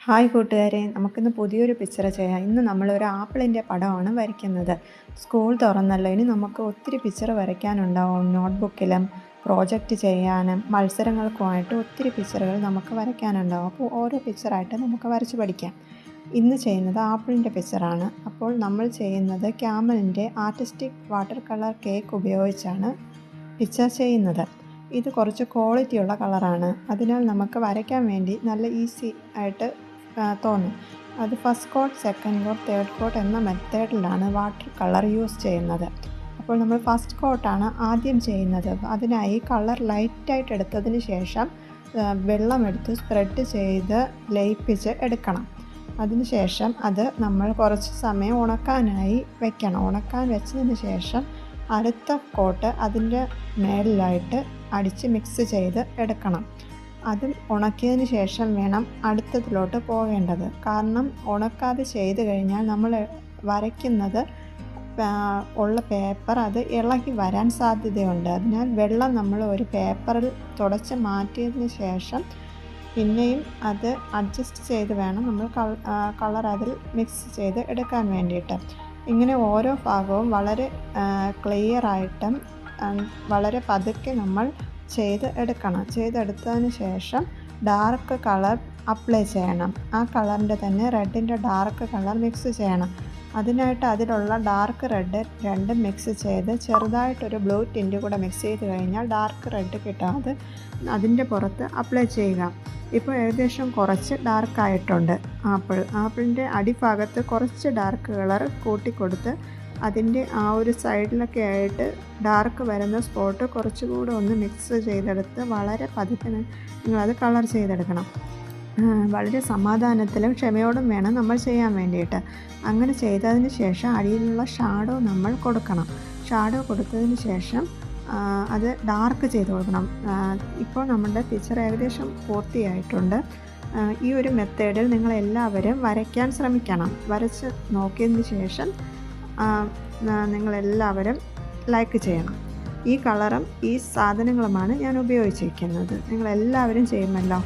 Hi കൂട്ടുകാരെ, നമുക്കിന്ന് പുതിയൊരു പിക്ചർ ചെയ്യാം. ഇന്ന് നമ്മളൊരു ആപ്പിളിൻ്റെ പടമാണ് വരയ്ക്കുന്നത്. സ്കൂൾ തുറന്നല്ലോ, ഇനി നമുക്ക് ഒത്തിരി പിക്ചർ വരയ്ക്കാനുണ്ടാവും. നോട്ട്ബുക്കിലും പ്രോജക്റ്റ് ചെയ്യാനും മത്സരങ്ങൾക്കുമായിട്ട് ഒത്തിരി പിക്ചറുകൾ നമുക്ക് വരയ്ക്കാനുണ്ടാവും. അപ്പോൾ ഓരോ പിക്ചറായിട്ട് നമുക്ക് വരച്ച് പഠിക്കാം. ഇന്ന് ചെയ്യുന്നത് ആപ്പിളിൻ്റെ പിക്ചറാണ്. അപ്പോൾ നമ്മൾ ചെയ്യുന്നത് ക്യാമലിൻ്റെ ആർട്ടിസ്റ്റിക് വാട്ടർ കളർ കേക്ക് ഉപയോഗിച്ചാണ് പിക്ചർ ചെയ്യുന്നത്. ഇത് കുറച്ച് ക്വാളിറ്റിയുള്ള കളറാണ്. അതിനാൽ നമുക്ക് വരയ്ക്കാൻ വേണ്ടി നല്ല ഈസി ആയിട്ട് തോന്നും. അത് first coat, second coat, third coat എന്ന മെത്തേഡിലാണ് വാട്ടർ കളർ യൂസ് ചെയ്യുന്നത്. അപ്പോൾ നമ്മൾ ഫസ്റ്റ് കോട്ടാണ് ആദ്യം ചെയ്യുന്നത്. അതിനായി കളർ ലൈറ്റായിട്ട് എടുത്തതിന് ശേഷം വെള്ളമെടുത്ത് സ്പ്രെഡ് ചെയ്ത് ലയിപ്പിച്ച് എടുക്കണം. അതിനുശേഷം അത് നമ്മൾ കുറച്ച് സമയം ഉണക്കാനായി വെക്കണം. ഉണക്കാൻ വെച്ചതിന് ശേഷം അടുത്ത കോട്ട് അതിൻ്റെ മേളിലായിട്ട് അടിച്ച് മിക്സ് ചെയ്ത് എടുക്കണം. അതും ഉണക്കിയതിന് ശേഷം വേണം അടുത്തതിലോട്ട് പോകേണ്ടത്. കാരണം ഉണക്കാതെ ചെയ്ത് കഴിഞ്ഞാൽ നമ്മൾ വരയ്ക്കുന്നത് ഉള്ള പേപ്പർ അത് ഇളകി വരാൻ സാധ്യതയുണ്ട്. അതിനാൽ വെള്ളം നമ്മൾ ഒരു പേപ്പറിൽ തുടച്ച് മാറ്റിയതിന് ശേഷം പിന്നെയും അത് അഡ്ജസ്റ്റ് ചെയ്ത് വേണം നമ്മൾ കളർ അതിൽ മിക്സ് ചെയ്ത് എടുക്കാൻ വേണ്ടിയിട്ട്. ഇങ്ങനെ ഓരോ ഭാഗവും വളരെ ക്ലിയറായിട്ടും വളരെ പതുക്കെ നമ്മൾ ചെയ്തെടുത്തതിന് ശേഷം ഡാർക്ക് കളർ അപ്ലൈ ചെയ്യണം. ആ കളറിൻ്റെ തന്നെ റെഡിൻ്റെ ഡാർക്ക് കളർ മിക്സ് ചെയ്യണം. അതിനായിട്ട് അതിലുള്ള ഡാർക്ക് റെഡ് രണ്ടും മിക്സ് ചെയ്ത് ചെറുതായിട്ടൊരു ബ്ലൂ ടിൻ്റ് കൂടെ മിക്സ് ചെയ്ത് കഴിഞ്ഞാൽ ഡാർക്ക് റെഡ് കിട്ടും. അത് അതിൻ്റെ പുറത്ത് അപ്ലൈ ചെയ്യുക. ഇപ്പോൾ ഏകദേശം കുറച്ച് ഡാർക്കായിട്ടുണ്ട്. ആപ്പിളിൻ്റെ അടിഭാഗത്ത് കുറച്ച് ഡാർക്ക് കളർ കൂട്ടിക്കൊടുത്ത് അതിൻ്റെ ആ ഒരു സൈഡിലൊക്കെ ആയിട്ട് ഡാർക്ക് വരുന്ന സ്പോട്ട് കുറച്ചുകൂടെ ഒന്ന് മിക്സ് ചെയ്തെടുത്ത് വളരെ പതുക്കെ നിങ്ങളത് കളർ ചെയ്തെടുക്കണം. വളരെ സമാധാനത്തിലും ക്ഷമയോടും വേണം നമ്മൾ ചെയ്യാൻ വേണ്ടിയിട്ട്. അങ്ങനെ ചെയ്തതിന് ശേഷം അടിയിലുള്ള ഷാഡോ നമ്മൾ കൊടുക്കണം. ഷാഡോ കൊടുത്തതിന് ശേഷം അത് ഡാർക്ക് ചെയ്ത് കൊടുക്കണം. ഇപ്പോൾ നമ്മുടെ പിക്ചർ ഏകദേശം പൂർത്തിയായിട്ടുണ്ട്. ഈ ഒരു മെത്തേഡിൽ നിങ്ങളെല്ലാവരും വരയ്ക്കാൻ ശ്രമിക്കണം. വരച്ച് നോക്കിയതിന് ശേഷം നിങ്ങളെല്ലാവരും ലൈക്ക് ചെയ്യണം. ഈ കളറും ഈ സാധനങ്ങളുമാണ് ഞാൻ ഉപയോഗിച്ചിരിക്കുന്നത്. നിങ്ങളെല്ലാവരും ചെയ്യുമല്ലോ.